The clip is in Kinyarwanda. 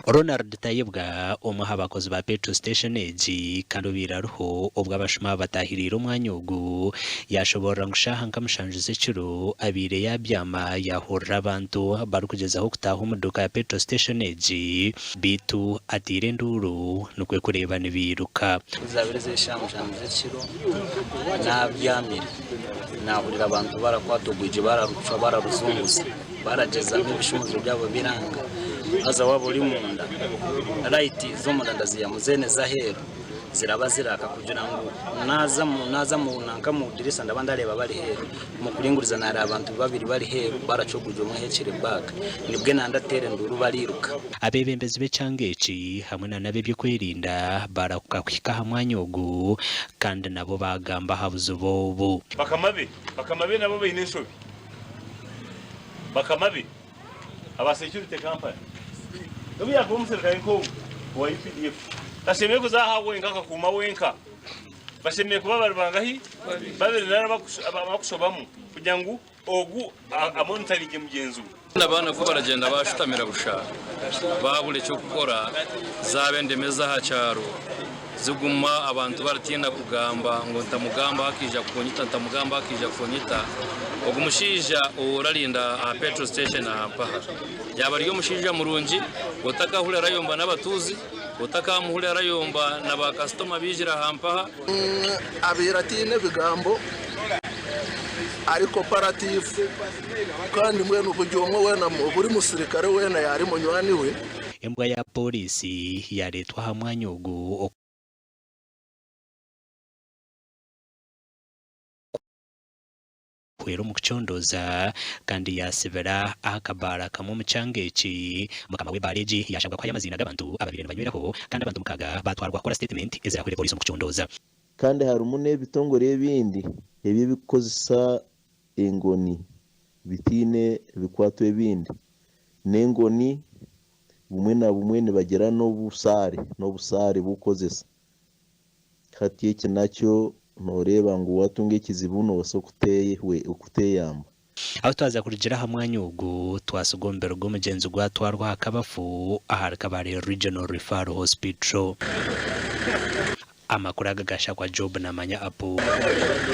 Ronald Tayebwa umwe abakozi ba petrol station egi kandi biraruho ubwo abashuma batahirira umwanya ugu yashobora ngushaha nkamushanjize kiro abire yabyama yahurira abantu bari kugezaho kutaha umuduka ya petrol station egi bitu atire nduru nukwe kureba nibiruka uzabireze shamushanjize kiro nabyamire nahurira abantu barakwatuguje bararuca bararuzunguza barageza n'ibishumuzo byabo biranga aza wabo uri munda right zo munda ndaziyamuze neza hero ziraba ziraka kugira ngo naza mu nanka mu dirisa ndabanda areba bari hero mu kuringuriza nari abantu babiri bari hero baracuguje umwe hekire back nibwe nandatere nduru bariruka abebembezi becangeci hamwe na nabe byo kwirinda barakukakwika hamwanyogu kandi nabo bagamba habuze bobo bakamabe nabo bineshobi bakamabe aba security company dobi yakumsereka ko wa IPDF tashemeye kuzahawe ngaka kuma wenka bashemeye kuba barbangahi babiri narabakushobamu kugira ngo ogu amontarige mugenzu n'abana ko baragenda bashutamira bushaka babule cyo gukora zabendemeza ha cyaro ziguma abantu baratinda kugamba ngo ntamugamba hakija kunyita ntamugamba hakija kunyita ogumushija uralinda a petrol station hapa yaba riyo mushija murungi utaka hule rayomba n'abatuzi utaka muhule rayomba n'aba customer bijira hampa abiratine bigambo ari cooperative kandi mwene ubujyomwe wena buri musirikare wena yari munywani we embwa ya polisi yaretwa hamwanyogu kwero mukuchondoza kandi yasebera akabara kamwe mucangeci mukama we bareji yashanga kwa yamazina y'abantu ababiri banyweraho kandi abantu mukaga batwarwa kora statement ezera kuri polisi mukuchondoza kandi hari umune bitongore bindi ebi bikozesa engoni bitine bikwatwe bindi n'engoni bumwe na bumwe ne bagera no busare bukozesa hati iki nacyo noreba ngo watunge kizibuno wasokuteye we ukuteyamba aho twaza kurugira hamwanyogu twasugombera go mugenzi gwatwarwa akabafu aharikabare regional referral hospital amakuru agagasha kwa Job na manya apo